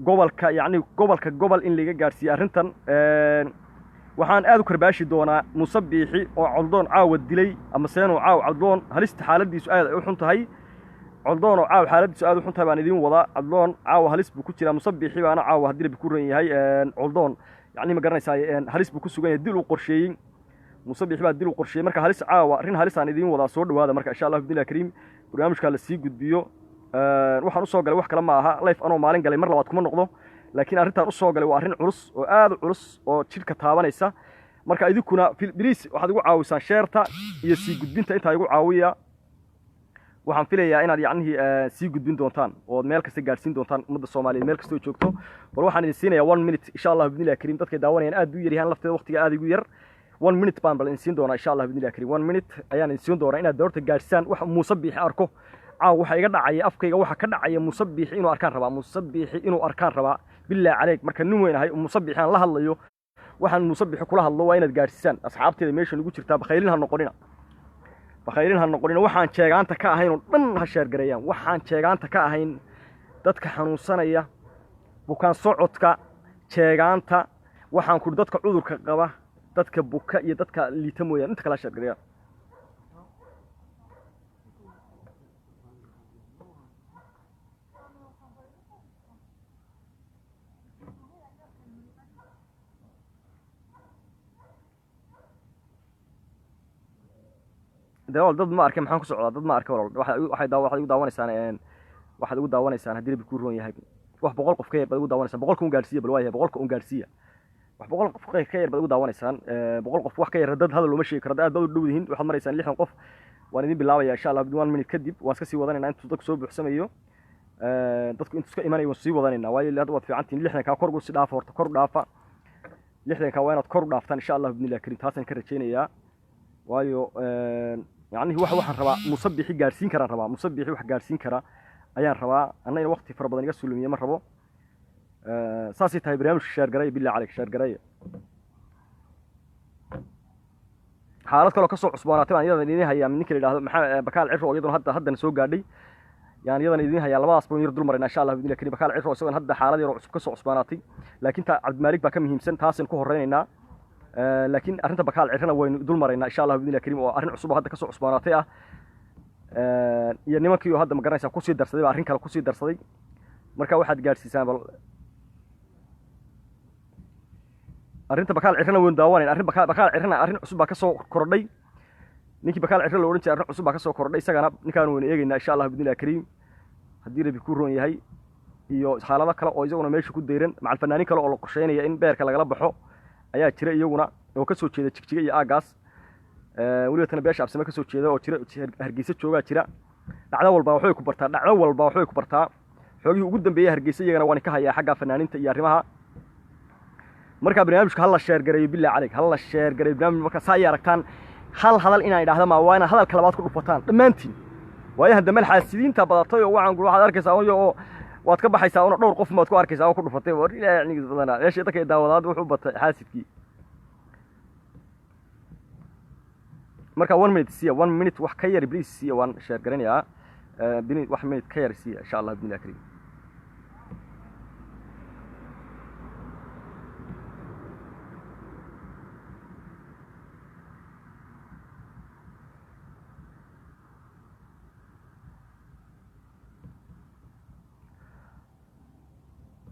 gobolka yacni gobolka gobol in laga gaarsiiyo arrintan waxaan aad u karbaashi doonaa Muuse Biixi oo Coldoon caawa dilay ama seenoo caaw Coldoon halista xaaladiisu aad u xun tahay Coldoon oo caaw xaaladiisu aad u xun tahay baan idin wadaa Coldoon caawa halis buu ku jiraa Muuse Biixi baana caawa hadii la ku ran yahay Coldoon yacni ma garanaysaa halis buu ku sugan yahay dil u qorsheeyay Muuse Biixi baa dil u qorsheeyay marka halis caawa arrin halis aan idin wadaa soo dhawaada marka insha Allah bidilaa kariim barnaamijka la sii gudbiyo waxaan u soo galay wax kale ma aha live anoo maalin galay mar labaad kuma noqdo laakiin arrintan u soo galay waa arrin culus oo aad u culus oo jidhka taabanaysa marka idinkuna please waxaad igu caawisaan sheerta iyo sii gudbinta inta igu caawiya waxaan filayaa inaad yacni sii gudbin doontaan oo meel kasta gaarsiin doontaan ummadda Soomaaliyeed meel kasta oo joogto bal waxaan idin siinayaa 1 minute insha Allah bidilaa kariim dadka daawanayaan aad u yaryahan lafteeda waqtiga aad igu yar 1 minute baan bal idin siin doonaa insha Allah bidilaa kariim 1 minute ayaan idin siin doonaa inaad doorta gaarsiisaan wax Muuse Biixi arko caaw waxa iga dhacay afkayga waxa ka dhacay Muuse Biixi inuu arkaan rabaa Muuse Biixi inuu arkaan rabaa bilaa caleeg marka nin weynahay Muuse Biixi aan la hadlayo waxaan Muuse Biixi kula hadlo waa inaad gaarsiisaan asxaabteeda meesha ugu jirtaa bakhaylin ha noqonina waxaan jeegaanta ka ahayn oo dhan ha sheer gareeyaan waxaan jeegaanta ka ahayn dadka xanuunsanaya bukaan socodka jeegaanta waxaan ku dadka cudurka qaba dadka buka iyo dadka liita mooyaan inta kala sheer gareeyaan dad ma arkay maxaan ku socdaa dad ma arkay waxay ugu daawanaysaan hadii ku roon yahay wax 100 qof ka yar baad ugu daawanaysaan 100 kun gaarsiiya bal waayahay 100 kun gaarsiiya wax 100 qof ka yar baad ugu daawanaysaan 100 qof wax ka yar dad hadal looma sheegi karo aad baad u dhow yihiin waxaad maraysaan 60 qof waan idin bilaabayaa insha Allah 1 minute kadib waan iska sii wadanaynaa intuu dadku soo buuxsamayo dadku intuu iska imanay waan sii wadanaynaa waayo hadda waad fiicantiin 60 ka kor ugu si dhaaf horta kor u dhaafa 60 ka waa inaad kor u dhaaftaan insha Allah bidilaa kariim taasaan ka rajaynayaa waayo يعني waxaan rabaa Muuse Biixi gaarsiin karaan rabaa Muuse Biixi wax gaarsiin kara ayaan rabaa anna waqti fara badan iga sulumiye ma rabo saasi tahay barnaamijka sheer garay bilaa caleeg sheer garay xaalad kale ka soo cusboonaatay aan iyada idin hayaa ninka la yiraahdo maxaa bakaal ciro iyaduna hadda soo gaadhay yani iyadana idin hayaa labadaas baan yar dul marayna insha Allah bidilaa kariim bakaal ciro isagoo hadda xaalad yar cusub ka soo cusboonaatay laakiin ta Cabdi Maalik baa ka muhiimsan taasina ku horeynayna لكن أرنت بكال عرنا وين دول مرينا إن شاء الله بإذن الله كريم وأرن عصبة هذا كسر عصباناتها يعني ما كيو هذا مقرن يسا كوسي درس دي أرن كلا كوسي درس دي مركا واحد جالس يسامل أرنت بكال عرنا وين داوانين أرن بكال عرنا أرن عصبة كسر كردي نيكي بكال عرنا لو أنت أرن عصبة كسر كردي سجنا نكانوا وين يجينا إن شاء الله بإذن الله كريم هدير بيكورون يهي iyo xaalada kala oo isaguna meesha ku deeran macal fanaaniin kale oo la qorsheynaya in beerka laga baxo ayaa jira iyaguna oo ka soo jeeda jigjiga iyo aagaas waliba tan beesha absame ka soo jeeda oo jira Hargeysa jooga jira dhacdo walba waxay ku bartaa xoogii ugu dambeeyay Hargeysa iyagana waan ka hayaa xagga fanaaniinta iyo arrimaha marka barnaamijka hal la sheer gareeyo bilaa caleeg hal la sheer gareeyo barnaamij marka saa aragtaan hal hadal inay idhaahdo ma waa in hadal kala baad ku dhufataan dhamaantiin waayaha dambe xaasidiinta badatay oo waxaad arkaysaa oo waad ka baxaysaa oo dhowr qof maad ku arkaysaa oo ku dhufatay war ilaahay aniga badana meesha dadka daawadaad wuxuu batay xaasidkii marka 1 minute siya 1 minute wax ka yar please siya waan share garanayaa bini wax minute ka yar siya insha Allah bidilaa kariim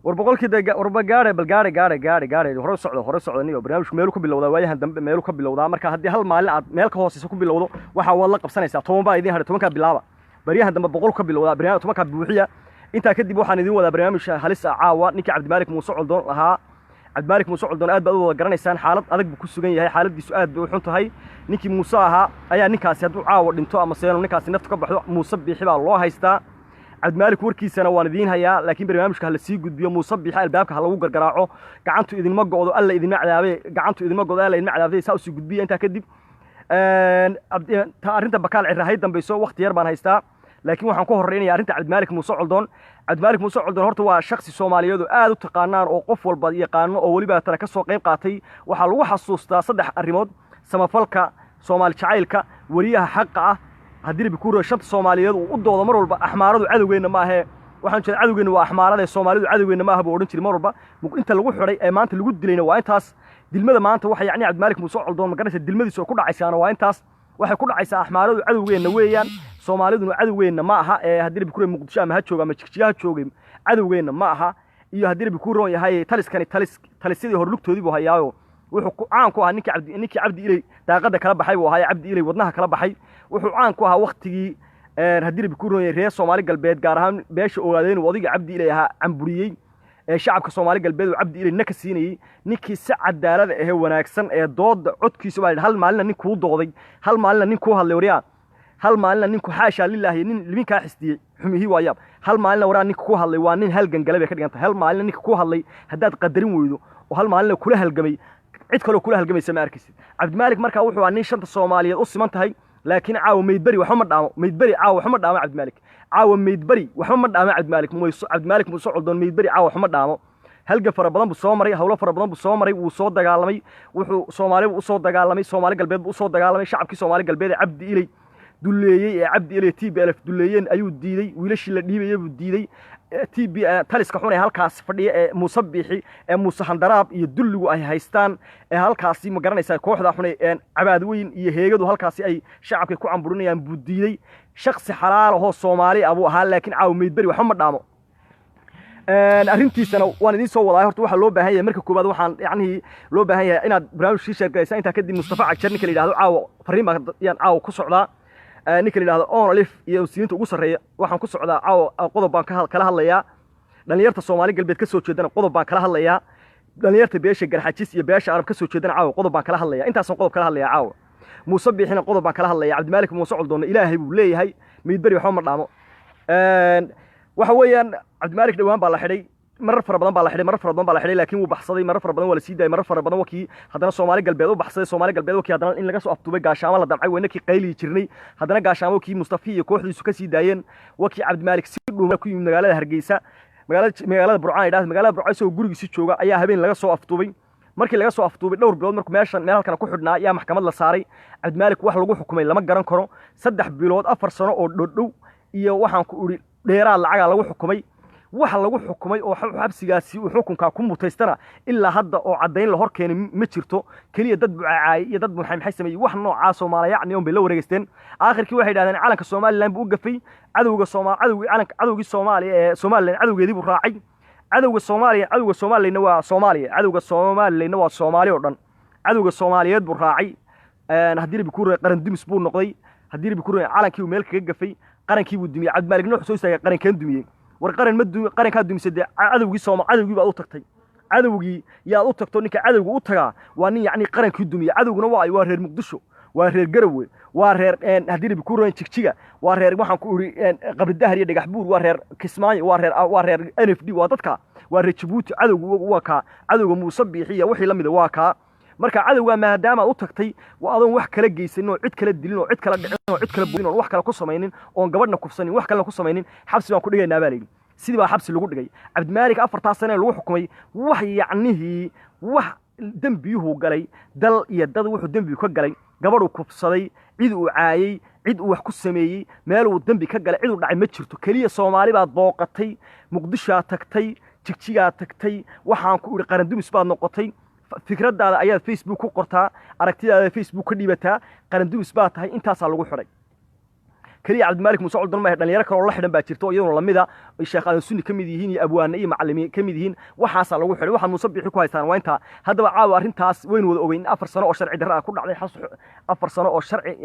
warba gaare bal gaare hore socdo niyo barnaamijku meel ku bilowdaa waayahan dambe meel ku bilowdaa marka hadii hal maalin aad meel ka hooseysa ku bilowdo waxa wad la qabsanaysaa 10 baa idin haray 10 ka bilaaba bariyahan dambe 100 ka bilowdaa barnaamij 10 ka buuxiya inta kadib waxaan idin wadaa barnaamij halis caawa ninka Cabdi Maalik Muuse Coldoon ahaa Cabdi Maalik Muuse Coldoon aad baad wada garanaysaan xaalad adag buu ku sugan yahay xaaladiisu aad bay u xun tahay ninkii Muuse ahaa ayaa ninkaasi haduu caawa dhinto ama seeno ninkaasi nafta ka baxdo Muuse Biixi baa loo haystaa عبد مالك وركيسنا واندين هيا لكن برنامجك هلا سي قد بيوم مصبح البابك هلا وقر قراعه قعنتو إذن ما قعدوا ألا إذن ما عذابه قعنتو إذن ما قعدوا ألا إذن ما عذابه ساوسي قد بيه أنت كدب أنت بكال عرها هيدا بيسو وقت يربان هيستا لكن waxaan ku horeynaya arinta Cabdi Maalik Muuse Coldoon Cabdi Maalik Muuse Coldoon horta waa shakhsi Soomaaliyeed oo aad u taqaanaan oo qof walba yaqaan oo waliba tan ka soo qayb qaatay waxa lagu xasuustaa saddex arimood samafalka Soomaali jacaylka wariyaha xaq ah hadii bi ku roo shanta Soomaaliyeed oo u doodo mar walba axmaaradu cadawgeena ma aha waxaan jeedaa cadowgeena waa axmaarada Soomaalidu cadowgeena ma aha buu oran jiray mar walba inta lagu xiray ee maanta lagu dilayna waa intaas dilmada maanta waxa yacni Cabdimaalik Muuse Coldoon ma garanaysa dilmadiisa oo ku dhacaysaana waa intaas waxay ku dhacaysaa axmaaradu cadowgeena weeyaan Soomaaliduna cadowgeena ma aha ee haddii bikuray Muqdisho ama ha jooga ama Jigjiga ha joogay cadowgeena ma aha iyo haddii bikuroon yahay taliskani horlugtoodii buu hayaayo wuxuu caan ku ahaa ninkii Cabdi Ilay daaqada kala baxay buu ahaa Cabdi Ilay wadnaha kala baxay wuxuu caan ku ahaa waqtigii haddii bikuroon yahay reer Soomaali galbeed gaar ahaan beesha ogaadeen wadiga Cabdi Ilay ahaa camburiyay shacabka Soomaali galbeed oo Cabdi Ilay naka siinayay ninkii si cadaalad ah wanaagsan ee dood codkiisa baa hal maalin nin ku dooday hal maalin nin ku hadlay wariyaa hal maalin nin ku xaasha lillahi nin liminka xisdiyay xumihi waayab hal maalin waraa nin ku hadlay waa nin halgan galay ka dhiganta hal maalin nin ku hadlay hadaad qadarin weydo oo hal maalin kula halgamay cid kale kula halgamaysa ma arkaysid Cabdimaalik marka wuxuu nin shanta Soomaaliyeed u siman tahay laakiin caawa meydbari waxa ma dhaamo meydbari caawa waxa ma dhaamo Cabdimaalik caawa meydbari waxa ma dhaamo Cabdimaalik Muuse Coldoon meydbari caawa waxa ma dhaamo halga fara badan buu soo maray hawlo fara badan buu soo maray wuu soo dagaalamay wuxuu Soomaali u soo dagaalamay Soomaali galbeed u soo dagaalamay shacabkii Soomaali galbeed ee Cabdi Ilay duleeyay ee Cabdi Ilay TPLF duleeyeen ayuu diiday wiilashii la dhiibay buu diiday TB taliska xun ee halkaas fadhiya ee Muuse Biixi ee Muuse Handaraab iyo dulligu ay haystaan ee halkaas ma garanaysaa kooxda xun ee cabaad weyn iyo heegadu halkaas ay shacabka ku camburinayaan buu diiday shakhsi xalaal ah oo Soomaali abu ahaa laakiin caaw meydbari waxa ma dhaamo arrintiisana waan idin soo wadaa horta waxa loo baahan yahay marka koobaad waxaan yacni loo baahan yahay inaad barnaamij share garaysaa inta kadib Mustafa Cagjar ninka la yiraahdo caawa fariin baan caawa ku socdaa ninka la yiraahdo Onolif iyo wasiinta ugu sareeya waxaan ku socdaa caawa qodob baan kala hadlayaa dhalinyarta Soomaali galbeed ka soo jeedana qodob baan kala hadlayaa dhalinyarta beesha Garxajis iyo beesha Arab ka soo jeedana caawa qodob baan kala hadlayaa intaas qodob kala hadlayaa caawa Muuse Biixina qodob baan kala hadlayaa Cabdimaalik Muuse Coldoon Ilaahay buu leeyahay meydbari waxa ma dhaamo waxa weeyaan Cabdimaalik dhawaan baa la xidhay marar fara badan baa la xidhay laakiin wuu baxsaday marar fara badan waa la sii daayay marar fara badan wakii haddana Soomaali galbeed u baxsaday Soomaali galbeed wakii haddana in laga soo aftuubay gaashaamo la damcay weynakii qayli jirnay haddana gaashaamo wakii Mustafa iyo kooxdiisu ka sii daayeen wakii Cabdimaalik si dhuuma ku yimid magaalada Hargeysa magaalada Burcaan idhaahdo magaalada Burcaan soo gurigiisa jooga ayaa habeen laga soo aftuubay markii laga soo aftuubay dhowr bilood markuu meel halkan ku xidhnaa ayaa maxkamad la saaray Cabdimaalik wax lagu xukumay lama garan karo 3 bilood 4 sano oo dhow iyo waxaan ku uri dheeraad lacag lagu xukumay waxa lagu xukumay oo xabsigaasi uu xukunka ku mutaystana ilaa hadda oo cadeyn la hor keenay ma jirto kaliya dad bucaacay iyo dad maxay sameeyay wax nooca Soomaaliya yacni oo bay la wareegsteen aakhirkii waxay yiraahdeen calanka Soomaaliland buu gafay cadawga cadawgii Soomaaliya ee Soomaaliland cadawgeedii buu raacay cadawga Soomaaliland waa Soomaaliya cadawga Soomaaliland waa Soomaali oo dhan cadawga Soomaaliyeed buu raacay haddii bikuur qaran dimis buu noqday haddii bikuur calankii uu meel kaga gafay qarankii buu dumiyay Cabdimaalik nuux soo istaagay qarankan dumiyay war qaran ma dumiyay qaranka dumisay cadawgii Soomaali baa u tagtay cadawgii yaa u tagto ninka cadawga u tagaa waa nin yacni qarankii dumiyay cadawguna waa reer Muqdisho waa reer Garowe waa reer haddii bikuur Jigjiga waa reer waxaan ku uri qabri dahar iyo dhagax buur waa reer Kismaayo waa reer NFD waa dadka waa reer Djibouti cadawga waa ka cadawga Muuse Biixi iyo wixii la mid waa ka marka cadawga maadaama u tagtay waa adoon wax kala geysan oo cid kala dilin oo cid kala dhicin oo cid kala buurin oo wax kala ku sameeynin oo gabadhna kufsanin wax kala ku sameeynin xabsi baan ku dhigaynaa baa leeyahay sidii baa xabsi lagu dhigay Cabdimaalik 4 sano lagu xukumay wax yacnihi wax dambiyuhu galay dal iyo dad wuxuu dambi ka galay gabadhu kufsaday cid uu caayay cid uu wax ku sameeyay meel uu dambi ka galay cid uu dhacay ma jirto kaliya Soomaali baad booqatay Muqdisho tagtay Jigjiga tagtay waxaan ku uri qaran dumis baad noqotay fikradaada ayaa Facebook ku qortaa aragtidaada Facebook ka dhibataa qaran dumis baa tahay intaas lagu xiray kaliya Cabdimaalik Muuse Coldoon ma dhalinyaro kale oo la xidhan baa jirto iyadoo lamida Sheekh Aadan Sunni kamid yihiin iyo abwaana iyo macallimiin kamid yihiin waxaas lagu xiray waxa Muuse Biixi ku haystaan waa inta hadaba caawa arrintaas weyn wada ogeyn 4 sano oo sharci darro ku dhacday 4 sano oo sharci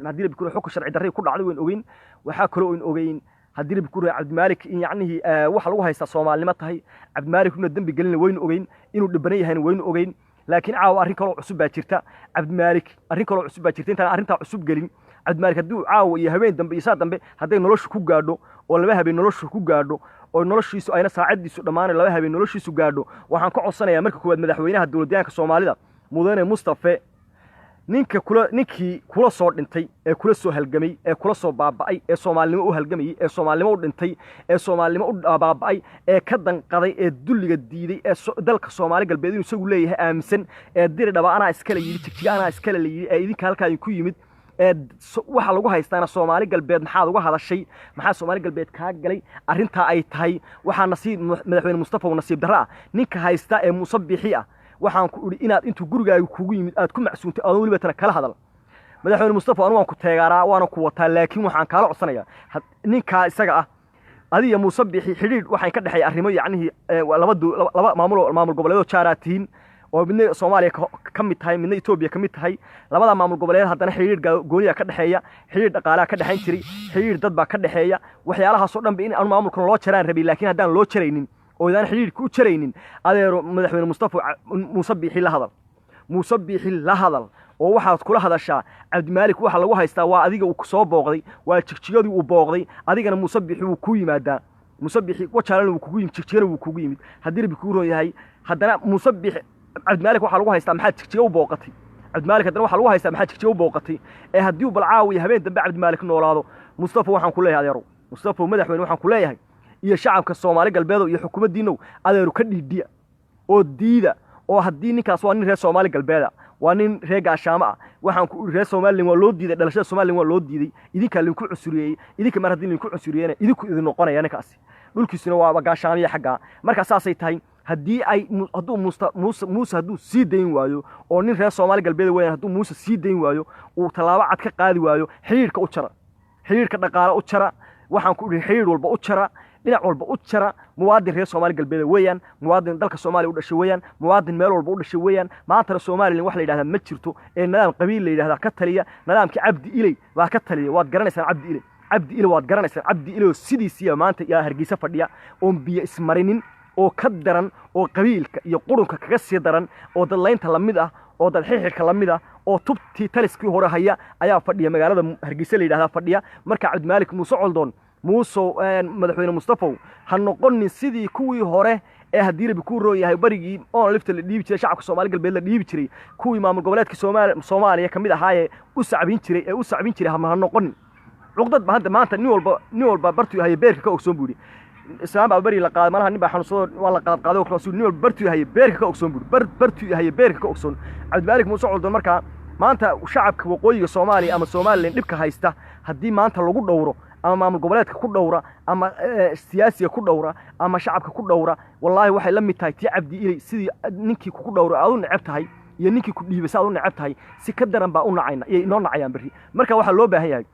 hadii bikuu xukun sharci darro ku dhacday weyn ogeyn waxa kale oo ogeyn haddii bikuu Cabdimaalik in yacnihi waxa lagu haystaa Soomaalnimo tahay Cabdimaalik inuu dambi galin weyn ogeyn inuu dhiban yahay weyn ogeyn laakiin caawa arrin kale oo cusub baa jirta Cabdimaalik arrin kale oo cusub baa jirta inta arrinta cusub galin Cabdimaalik hadduu caawa iyo habeen dambe iyo saa dambe haday noloshu ku gaadho oo laba habeen noloshu ku gaadho oo noloshiisu ayna saacadiisu dhamaan laba habeen noloshiisu gaadho waxaan ka codsanayaa marka koowaad madaxweynaha dawladda Soomaalida mudane Mustafa ninkii kula soo dhintay ee kula soo halgamay ee kula soo baaba'ay ee Soomaalnimo u halgamay ee Soomaalnimo u dhintay ee Soomaalnimo u baaba'ay ee ka danqaday ee dulliga diiday ee dalka Soomaali galbeed inuu isagu leeyahay aaminsan ee diri dhaba ana iskala yiri Jigjiga ana iskala leeyahay ee idinka halka ay ku yimid waxa lagu haystaana Soomaali galbeed maxaad uga hadashay maxaa Soomaali galbeed ka galay arinta ay tahay waxa nasiib madaxweyne Mustafa oo nasiib darra ninka haysta ee Musabixi waxaan ku uri inaad intuu gurigaaga kugu yimid aad ku macsuuntay oo waliba tan kala hadal madaxweyne Mustafa anu waan ku teegaraa waana ku wataa laakiin waxaan kala codsanayaa ninka isaga adiga Musabixi xiriir waxaan ka dhaxay arrimo yacni laba maamul goboleedo jaaraatiin oo midna Soomaaliya ka mid tahay midna Itoobiya ka mid tahay labada maamul goboleed haddana xiriir gooniya ka dhaxeeya xiriir dhaqaalaha ka dhaxayn jiray xiriir dad baa ka dhaxeeya waxyaalahaas oo dhan in aan maamulkan loo jaraan rabay laakiin haddaan loo jaraynin oo idaan xiriirku u jaraynin adeero madaxweyne Mustafa Musabixi la hadal oo waxaad kula hadashaa Cabdimaalik waxa lagu haystaa waa adiga uu soo booqday waa jigjiyadii uu booqday adigana Musabixi uu ku yimaadaa Musabixi wajaalan uu kugu yimid jigjiyada uu kugu yimid haddii rabbi ku rooyahay haddana Musabixi Cabdimaalik waxa lagu haystaa maxaad jigjiga u booqatay Cabdimaalik haddana waxa lagu haystaa maxaad jigjiga u booqatay ee haddii uu balcaawi habeen dambe Cabdimaalik noolaado Mustafa waxaan ku leeyahay adeero Mustafa madaxweyne waxaan ku leeyahay iyo shacabka Soomaali galbeed iyo xukuumaddiina adeero ka dhiidhiya oo diida oo haddii ninkaas waa nin reer Soomaali galbeed waa nin reer gaashaamo waxaan ku reer Soomaaliland waa loo diiday dhalashada Soomaaliland waa loo diiday idinka linku cusuriyay idinka mar haddii linku cusuriyeen idinku idin noqonaya ninkaasi dhulkiisuna waa gaashaamiye xagga marka saasay tahay haddii ay hadduu Muuse hadduu sii dayn waayo oo nin reer Soomaali galbeed weeyaan hadduu Muuse sii dayn waayo uu talaabo cad ka qaadi waayo xiriirka u jara xiriirka dhaqaale u jara waxaan ku xiriir walba u jara dhinac walba u jara muwaadin reer Soomaali galbeed weeyaan muwaadin dalka Soomaaliya u dhashay weeyaan muwaadin meel walba u dhashay weeyaan maanta Soomaaliland wax la yiraahdo ma jirto ee nidaam qabiil la yiraahdo ka taliya nidaamkii Cabdi Ilay baa ka taliya waad garanaysaan Cabdi Ilay waad garanaysaan Cabdi Ilay sidiisii maanta yaa Hargeysa fadhiya oo biyo ismarinin oo ka daran oo qabiilka iyo qurunka kaga sii daran oo dadlaynta lamid oo dad xixirka lamid oo tubtii taliskii hore haya ayaa fadhiya magaalada Hargeysa la yiraahdo fadhiya marka Cabdimaalik Muuse Coldoon Muuse madaxweyne Mustafa ha noqonin sidii kuwii hore ee haddii rabbi ku rooyahay barigii oo lifta la dhiibi jiray shacabka Soomaali galbeed la dhiibi jiray kuwii maamul goboleedka Soomaaliya kamid ahaayee u sacbin jiray ha noqonin cuqdad ba hadda maanta nin walba bartu yahay beerka ka ogsoon buuri islaam baa bari la qaad malaha nin baa xanuunsado waa la qaad oo rasuul nin walba bartu yahay beerka ka ogsoon buuri bartu yahay beerka ka ogsoon Cabdimaalik Muuse Coldoon marka maanta shacabka waqooyiga Soomaaliya ama Soomaaliland dhibka haysta haddii maanta lagu dhowro ama maamul goboleedka ku dhowra ama siyaasiga ku dhowra ama shacabka ku dhowra wallahi waxay la mid tahay tii Cabdi Ilay sidii ninkii ku dhowra aad u neceb tahay iyo ninkii ku dhiibay aad u neceb tahay si ka daran baa u nacayna iyo inoo nacayaan bari marka waxa loo baahan yahay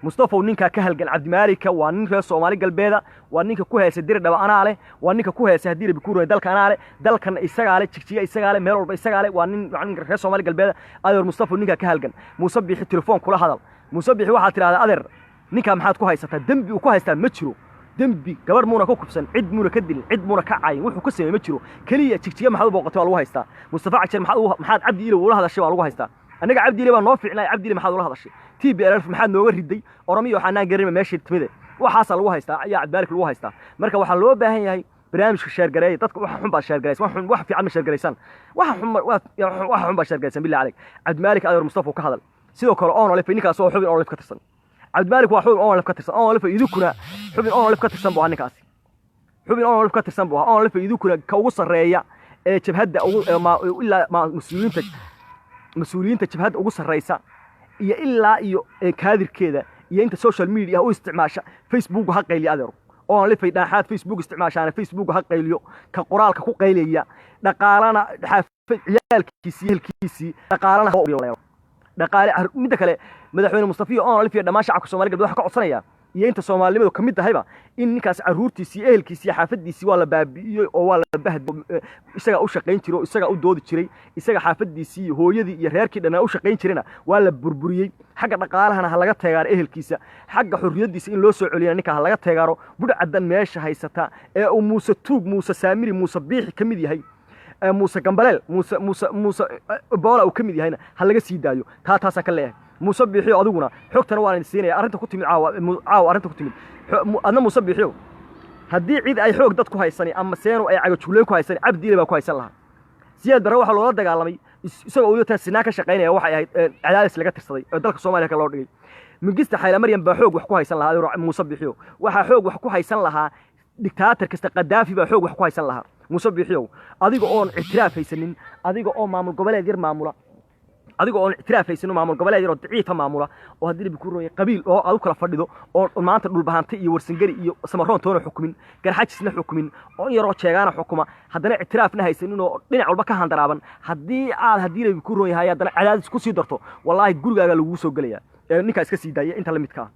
Mustafa ninka ka halgan Cabdimaalik waa nin reer Soomaali galbeed waa ninka ku heesay dir dhaba anaale waa ninka ku heesay hadii rabbi ku rooy dalka anaale dalkan isaga leh jigjiga isaga leh meel walba isaga leh waa nin reer Soomaali galbeed adeer Mustafa ninka ka halgan Musabixi telefoon kula hadal Musabixi waxa tiraahdaa adeer ninka maxaad ku haysataa dambi uu ku haystaa ma jiro dambi gabar muuna ku kubsan cid muuna ka dilin cid muuna ka caayin wuxuu ka sameeyay ma jiro kaliya jigjiga maxaad u booqatay waa lagu haystaa Mustafa Cagjar maxaad Cabdi Ilay ula hadashay waa lagu haystaa anaga Cabdi Ilay baa noo fiicnay Cabdi Ilay maxaad ula hadashay TPLF maxaad nooga riday Oromiyo waxaan aan garin meeshii timide waxaas lagu haystaa ayaa Cabdimaalik lagu haystaa marka waxa loo baahan yahay barnaamijka sheer gareey dadka waxa xun baa sheer gareeysan wax fiican ma sheer gareeysan waxa xun baa sheer gareeysan billahi alayk Cabdimaalik adeer Mustafa ka hadal sidoo kale oo nolif ninkaas oo xubin oo nolif ka tirsan Cabdimaalik waa xubin oo nolif ka tirsan oo nolif idukuna xubin oo nolif ka tirsan buu ninkaasi xubin oo nolif ka tirsan buu oo nolif idukuna ka ugu sareeya ee jabhadda ugu ilaa mas'uuliyiinta jabhadda ugu sareysa iyo ilaa iyo kaadirkeeda iyo inta social media oo isticmaasha Facebook ha qayliyo adeero oo nolif dhaaxaad Facebook isticmaashaana Facebook ha qayliyo ka qoraalka ku qayliya dhaqaalana ciyaalkiisii dhaqaalana dhaqaale midda kale madaxweyne Mustafa oo nolif dhamaan shacabka Soomaali galbeed waxa ka codsanaya iyo inta Soomaalnimadu kamid tahayba in ninkaas caruurtiisii ehelkiisii xaafadiisii waa la baabi'iyay oo waa la bahd isaga u shaqeyn jiray isaga u doodi jiray isaga xaafadiisii hooyadii iyo reerkii dhanaa u shaqeyn jirayna waa la burburiyay xagga dhaqaalahana ha laga teegaaro ehelkiisa xagga xurriyadiisa in loo soo celiyo ninka ha laga teegaaro budcadan meesha haysata ee uu Muuse Tuug Muuse Saamiri Muuse Biixi kamid yahay Muuse Gambaleel Muuse Boola uu kamid yahayna ha laga sii daayo taasa ka leeyahay Muuse Biixi adiguna xogtana waan siinaya arrinta ku timid caawa arrinta ku timid adna Muuse Biixi haddii cid ay xoog dad ku haysan ama seeno ay caga juuleen ku haysan Cabdi Ilay baa ku haysan lahaa siyaad dara waxa loola dagaalamay isagoo uu taasina ka shaqeynaya waxay ahayd cadaadis laga tirsaday oo dalka Soomaaliya ka loo dhigay migista Xayla Maryam baa xoog wax ku haysan lahaa Muuse Biixi waxa xoog wax ku haysan lahaa dictator kasta Qadaafi baa xoog wax ku haysan lahaa Muuse Biixi adiga oo ictiraaf haysanin adiga oo maamul goboleed yar maamula adiga oo ictiraaf haysan maamul goboleed yar oo daciifa maamula oo haddii ku rooyay qabiil oo aad u kala fadhido oo maanta dhul bahantay iyo warsangari iyo samaroon toona xukumin garxajisna xukumin oo yaroo jeegaana xukuma haddana ictiraafna haysanin oo dhinac walba ka handaraaban haddii ku rooyahay haddana cadaadis ku sii darto wallaahi gurigaaga lagu soo galaya ninka iska sii daaya inta la midka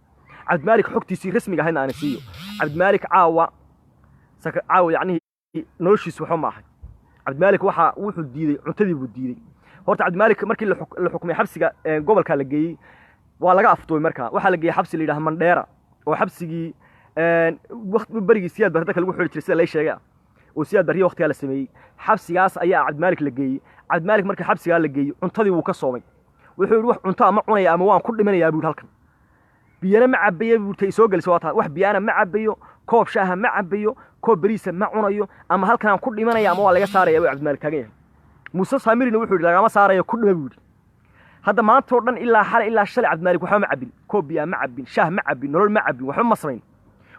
cabdimaalik xogtiisii rasmiga ahayna aan siiyo cabdimaalik caawa yacni noloshiisu wuxuu maahay cabdimaalik wuxuu diiday cuntadii buu diiday horta cabdimaalik markii la xukumay xabsiga gobolka la geeyey waa laga afduubay markaa waxaa la geeyey xabsi la yidhaha mandheera oo xabsigii berigii siyaad barre dadka lagu xidhi jiray sida lay sheegay oo siyaad barriya waqtigaa la sameeyey xabsigaas ayaa cabdimaalik la geeyey cabdimaalik markii xabsigaa la geeyey cuntadii wuu ka soomay wuxuu yidhi wax cunto ama cunaya ama waan ku dhimanayaa buu halkan biyana ma cabayo buu tay soo gelisay waa taa wax biyana ma cabayo koob shaaha ma cabayo koob bariisa ma cunayo ama halkan aan ku dhimanaya ama waa laga saaraya cabdimaalik taagan yahay muuse saamirina wuxuu yidhi lagama saarayo ku dhima buu yidhi hadda maanta oo dhan ilaa xal ilaa shalay cabdimaalik waxba ma cabin koob biyaa ma cabin shaah ma cabin nolol ma cabin waxba ma samayn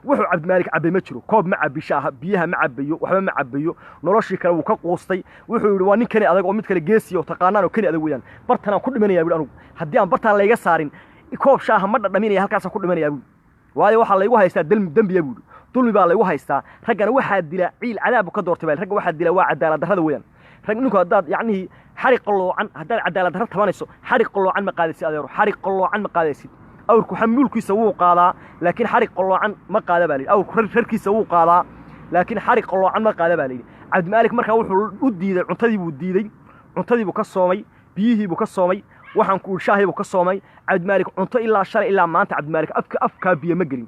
wuxuu cabdimaalik cabay ma jiro koob ma cabin shaaha biyaha ma cabayo waxba ma cabayo noloshii kale wuu ka quustay wuxuu yidhi waa nin kani adag oo mid kale geesiya oo taqaanaan oo kani adag weeyaan bartan aan ku dhimanaya buu anugu haddii aan bartaan layga saarin koob shaaha ma dhadhaminaya halkaasaan ku dhimanayaa buu waayo waxaa laygu haystaa dembiya buu dulmi baa laygu haystaa raggana waxaa dila ciil cadaab ka doortay ragga waxaa dila waa cadaalad darrada weeyaan rag ninku haddaad yacnihii xariq qalloocan haddaad cadaalad darro tabanayso xariq qalloocan ma qaadaysid adeero xariq qalloocan ma qaadaysid awrku xamuulkiisa wuu qaadaa laakiin xariq qalloocan ma qaada baa layidhi awrku rarkiisa wuu qaadaa laakiin xariq qalloocan ma qaada baa layidhi cabdimaalik markaa wuxuu u diiday cuntadii buu ka soomay biyihii buu ka soomay waxaan ku shaahii buu ka soomay cabdimaalik cunto ilaa shalay ilaa maanta cabdimaalik afkaa biyo ma gelin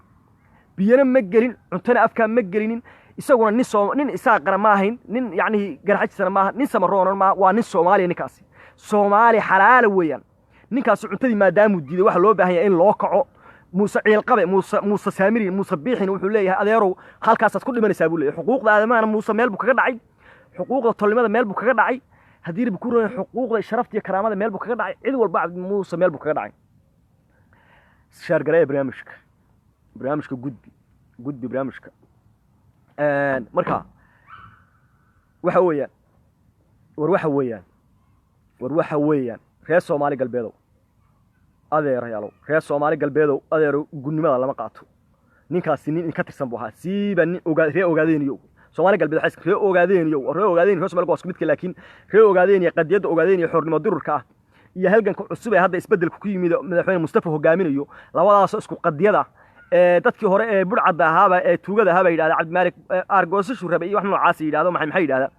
biyana ma gelin cuntona afkaa ma gelinin isaguna nin isaaqana ma ahayn nin yacnihii garxajisana maaha nin samaroona maaha waa nin soomaaliya ninkaasi soomaali xalaala weeyaan ninkaasi cuntadii maadaamuu diiday waxa loo baahan yahay in loo kaco muuse ciilqabe muuse saamiri muuse biixin wuxuu leeyahay adeerow halkaasaad ku dhimanaysaa buu leeyahay xuquuqda aadamahana muuse meel buu kaga dhacay xuquuqda tolnimada meel buu kaga dhacay haddii rabbi ku roon xuquuqda sharafta iyo karaamada meel buu kaga dhacay cid walba muuse meel buu kaga dhacay shaargareeya barnaamijka gudbi barnaamijka marka waxa weeyaan reer Soomaali galbeedow adeero gudnimada lama qaato ninkaasi nin ka tirsan buu ahaa siiba nin reer ogaadeeniyo Soomaali galbeed waxa reer ogaadeeniyo Soomaali waa isku midka laakiin reer ogaadeeniyo qadiyada ogaadeeniyo xornimo dururka ah iyo halganka cusub ee hadda isbedelku ku yimid madaxweyne Mustafa hogaaminayo labadaas isku qadiyada dadkii hore ee burcada ahaaba ee tuugada ahaaba yiraahdo cabdimaalik argoosashu rabay iyo wax noocaas yiraahdo maxay yiraahdaa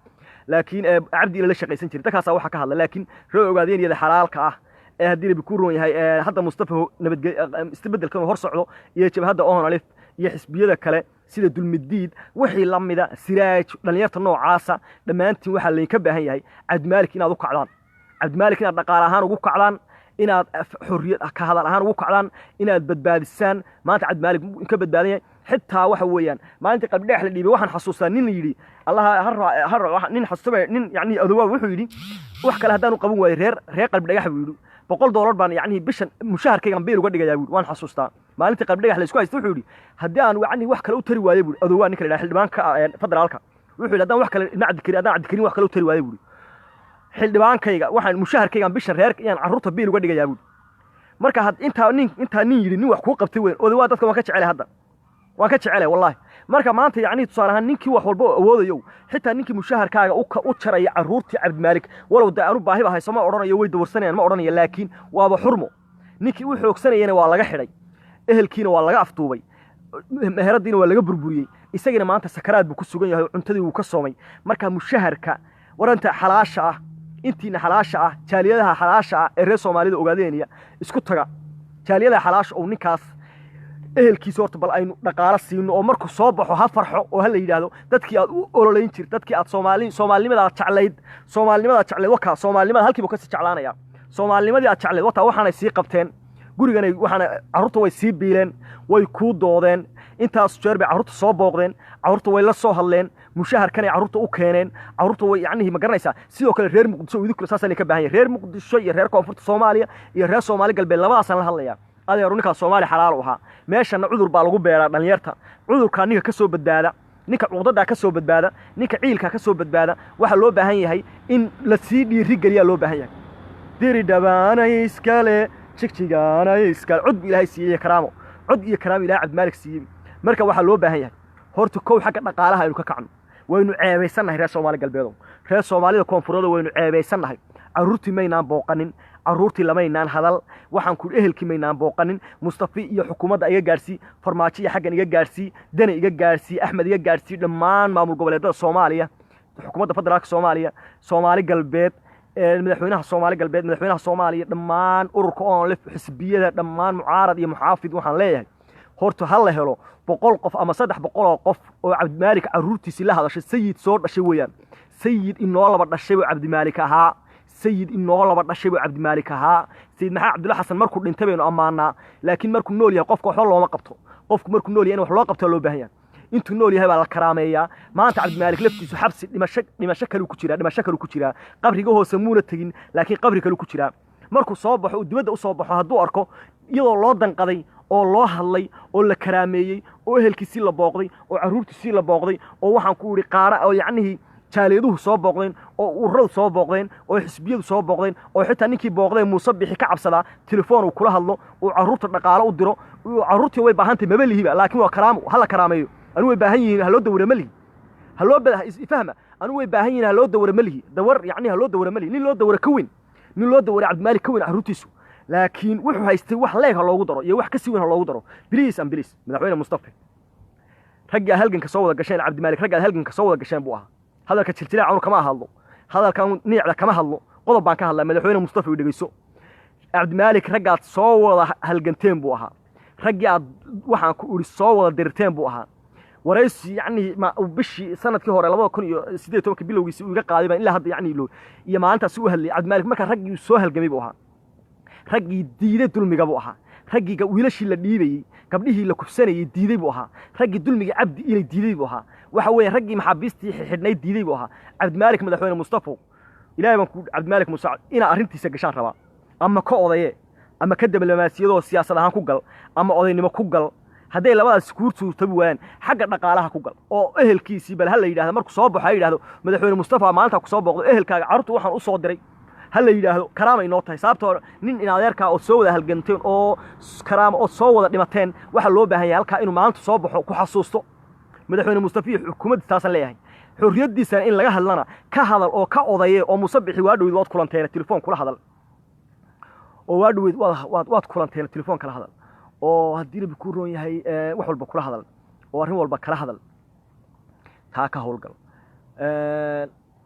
laakiin cabdi la shaqaysan jiray dadkaas waxa ka hadla laakiin reer ogaadeeniyada xalaalka ah ee haddii la ku roon yahay hadda Mustafa isbedelkan hor socdo iyo jabhadda Onalif iyo xisbiyada kale sida dulmidiid wixii la mida siraaj dhalinyarta noocaasa dhammaantiin waxa la ka baahan yahay cabdimaalik inaad u kacdaan cabdimaalik inaad dhaqaale ahaan ugu kacdaan inaad xorriyad ka hadal ahaan ugu kacdaan inaad badbaadisaan maanta cabdimaalik ka badbaadaya xitaa waxa weeyaan maalintii qalbi dhex la dhiibay waxaan xasuustaa nin yiri allah nin xasuustay nin yacni adowa wuxuu yiri wax kale hadaan u qaban waayo reer qalbi dhagax buu yiri $100 baan yacni bishan mushaharkaygan beel uga dhigayaa buu waan xasuustaa maalintii qalbi dhagax la isku haysto wuxuu yiri haddii aan yacni wax kale u tari waayo buu adowa ninka la xildhibaanka federaalka wuxuu yiri haddaan wax kale adkiri wax kale u tari waayo buu xildhibaankayga waxaan mushaharkaygan bishan reer inaan carruurta beel uga dhigayaa buu marka inta nin yiri nin wax ku qabtay weyn odawa dadka waan ka jecelay hadda waan ka jecelay wallahi marka maanta yacni tusaalahan ninkii wax walba awoodayo xitaa ninkii mushaharkaaga u jaraya carruurtii cabdimaalik walow aanu baahi bahay sama odhanayo way dawarsanayaan ma odhanayo laakiin waaba xurmo ninkii u xoogsanayana waa laga xidhay ehelkiina waa laga afduubay meheradiina waa laga burburiyey isagina maanta sakaraad buu ku sugan yahay cuntadii wuu ka soomay marka mushaharka waranta xalaasha ah intiina xalaasha ah jaaliyadaha xalaasha ah ee reer Soomaalida ogaadeeniya isku taga jaaliyadaha xalaasha oo ninkaas ehelkiisa horta bal aynu dhaqaale siino oo markuu soo baxo ha farxo oo ha la yiraahdo dadkii aad u ololeyn jirtay dadkii aad Soomaalinimada jecleyd waka Soomaalinimada halkiiba ka sii jeclaanaya Soomaalinimadii aad jecleyd wata waxaanay sii qabteen gurigana waxaana carruurta way sii biileen way ku doodeen intaas jeer bay carruurta soo booqdeen carruurta way la soo hadleen mushaharkan ay carruurta u keeneen carruurta way yacni ma garanaysaa sidoo kale reer Muqdisho idinku saasay ka baahan yahay reer Muqdisho iyo reer Koonfurta Soomaaliya iyo reer Soomaali galbeed labadaas aan la hadlayaa adeero ninka Soomaali xalaal u ahaa meeshana cudur baa lagu beeraa dhalinyarta cudurka ninka ka soo badbaada ninka cuqdada ka soo badbaada ninka ciilka ka soo badbaada waxa loo baahan yahay in la sii dhiiri galiya loo baahan yahay diri dhabaanay iskale jigjigaanay iskale cod ilaahay siiyay karaamo cod iyo karaamo ilaahay cabdimaalik siiyay marka waxa loo baahan yahay horta kow xagga dhaqaalaha aynu ka kacno waynu ceebaysanahay reer Soomaali galbeed reer Soomaalida koonfurada waynu ceebaysanahay caruurtii maynaan booqanin caruurtii lamaynaan hadal waxaan ku ehelkii maynaan booqanin Mustafa iyo xukuumadda iga gaarsii farmaajo iyo xaggan iga gaarsii dana iga gaarsii Axmed iga gaarsii dhammaan maamul goboleedyada Soomaaliya xukuumadda federaalka Soomaaliya Soomaali galbeed madaxweynaha Soomaali galbeed madaxweynaha Soomaaliya dhammaan ururka oo leh xisbiyada dhammaan mucaarad iyo muxaafid waxaan leeyahay horta hal la helo 100 qof ama 300 qof oo cabdimaalik caruurtiisi la hadashay sayid soo dhashay weeyaan sayid inoo laba dhashay cabdimaalik ahaa sayid inoo laba dhashay cabdimaalik ahaa sayid maxaa cabdulla xasan markuu dhintay baynu amaanaa laakiin markuu nool yahay qofka wax looma qabto qofku markuu nool yahay wax loo qabto loo baahan yahay intuu nool yahay baa la karaameeyaa maanta cabdimaalik laftiisu xabsi dhimasho kale ku jira qabriga hoose muuna tagin laakiin qabri kale ku jira markuu soo baxo dibadda u soo baxo hadduu arko iyadoo loo danqaday oo loo hadlay oo la karaameeyay oo ehelkiisii la booqday oo caruurtiisii la booqday oo waxaan ku yiri qaara oo yacni jaaleeduhu soo booqdeen oo ururadu soo booqdeen oo xisbiyadu soo booqdeen oo xitaa ninkii booqday Muuse Bixi ka cabsada telefoon uu kula hadlo oo caruurta dhaqaale u diro caruurtii way baahantay mabalihiba laakiin waa karaamo hala karaameeyo anu way baahan yihiin haloo dawra mali haloo ifahma anu way baahan yihiin haloo dawra mali dawar yacni haloo dawra mali nin loo dawra ka weyn nin loo dawra cabdimaalik ka weyn caruurtiisu laakiin wuxuu haystay wax leeg loogu daro iyo wax ka sii weyn loogu daro biliis madaxweyne Mustafa ragga halganka soo wada gasheen cabdimaalik ragga halganka soo wada gasheen buu ahaa hadalka jirjilaa cunur kama hadlo hadalka niicda kama hadlo qodob baan ka hadlaa madaxweyne Mustafa uu dhageyso cabdimaalik ragga soo wada halganteen buu ahaa ragga waxaan ku uri soo wada dirteen buu ahaa waraysi yacni ma bishii sanadkii hore 2018 bilowgiisii uu iga qaaday baan ilaa hadda yacni iyo maalintaas uu hadlay cabdimaalik marka raggii soo halgamay buu ahaa raggii diiday dulmiga buu ahaa raggii wiilashii la dhiibayay gabdhihii la kufsanayay diiday buu ahaa raggii dulmiga cabdi inay diiday buu ahaa waxa weeye raggii maxaabiistii xidhnay diiday buu ahaa cabdimaalik madaxweyne Mustafa ilaahay baan ku cabdimaalik Musa ina arintiisa gashaan rabaa ama ka odaye ama ka diblomaasiyadoo siyaasad ahaan ku gal ama odaynimo ku gal hadday labadaas kuurtu tabi waayaan xagga dhaqaalaha ku gal oo ehelkiisii bal hal la yiraahdo markuu soo baxo ay yiraahdo madaxweyne Mustafa maanta ku soo booqdo ehelkaaga carruurtu waxaan u soo diray hal la yiraahdo karaama inoo tahay sababtoo nin in adeerka oo soo wada halganteen oo karaama oo soo wada dhimateen waxa loo baahan yahay halka inuu maanta soo baxo ku xasuusto madaxweyne Mustafa xukuumadda taasan leeyahay xorriyadiisa in laga hadlana ka hadal oo ka odaye oo Muuse Bixi waa dhawid waad kulanteen telefoon kula hadal oo waa dhawid waad kulanteen telefoon kala hadal oo haddii la ku roon yahay wax walba kula hadal oo arrin walba kala hadal taa ka howlgal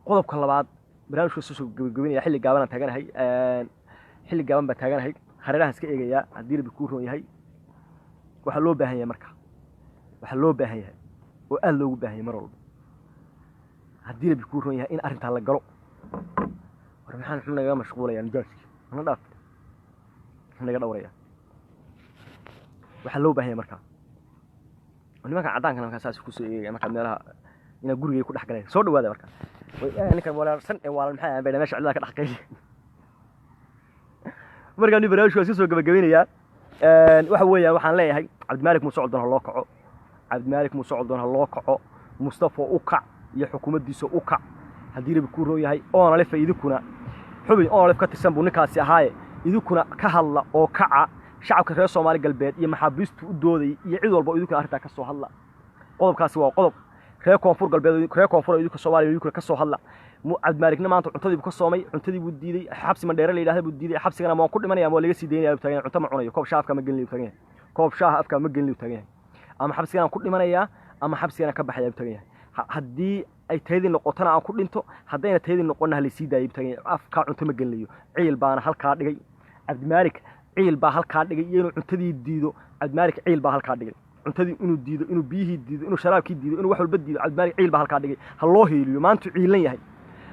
qodobka labaad barnaamijka soo gabagabeynaya xilli gaaban aan taaganahay xilli gaaban baan taaganahay hareeraha iska eegaya haddii la ku roon yahay waxa loo baahan yahay marka waxa loo baahan yahay oo aad loogu baahan yahay mar walba haddii la ku roon yahay in arrinta la galo war maxaan xubnaga mashquulaya nijaaski ana dhaaf naga dhawraya waxa loo baahan yahay marka nimanka cadaanka marka saas ku soo eegay marka meelaha ina gurigay ku dhax galeen soo dhawaada marka way ninka walaarsan ee walaal maxay aan meesha cidla ka dhaxqay marka ni barnaamijku soo gabagabeynaya waxa weeyaan waxaan leeyahay cabdimaalik Muuse Coldoon loo kaco cabdimaalik Muuse Coldoon loo kaco Mustafa u kac iyo xukuumaddiisa u kac haddii la ku roon yahay oo la faa'iidikuna xubin oo la ka tirsan buu ninkaasi ahaaye idukuna ka hadla oo kaca shacabka reer Soomaali galbeed iyo maxaabiistu u dooday iyo cid walba idukuna arrinta ka soo hadla qodobkaasi waa qodob reer koonfur galbeed reer koonfur idukuna Soomaaliya idukuna ka soo hadla cabdimaalikna maanta cuntadii buu ka soomay cuntadii buu diiday xabsi mandheere la yiraahdo buu diiday xabsigana ma ku dhimanaya ma laga sii deynaya taagan cunto ma cunayo koob shaafka ma gelin taagan koob shaah afka ma gelin taagan ama xabsigana ku dhimanaya ama xabsigana ka baxaya taagan haddii ay taydin noqotana aan ku dhinto haddayna taydin noqonna hal sii daayay taagan afka cunto ma gelinayo ciil baana halka dhigay cabdimaalik ciil baa halka dhigay inuu cuntadii diido cabdimaalik ciil baa halka dhigay cuntadii inuu diido inuu biyihii diido inuu sharaabkii diido inuu wax walba diido cabdimaalik ciil baa halka dhigay hal loo heeliyo maanta ciilan yahay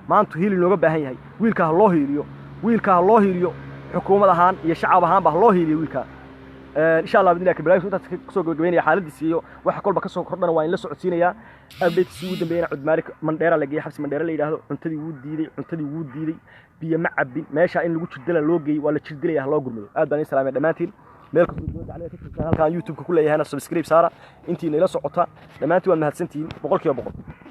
maanta hiil looga baahan yahay wiilka loo heeliyo xukuumad ahaan iyo shacab ahaan baa loo heeliyo wiilka insha Allah bidilaa barnaamijku inta soo gabagabeynaya xaaladiisa iyo waxa kolba ka soo kordhana waa in la socodsiinaya update ugu dambeeyana cabdimaalik mandheera la geeyay xabsi mandheera la yiraahdo cuntadii wuu diiday biyo ma cabin meesha in lagu jirdila loo geeyay waa la jirdilaya loo gurmado aad baan salaamay dhamaantiin meel kasta oo dacalada ka tirsan halka YouTube ku leeyahay subscribe saara intii ila socota dhamaantii waan mahadsantiin 100%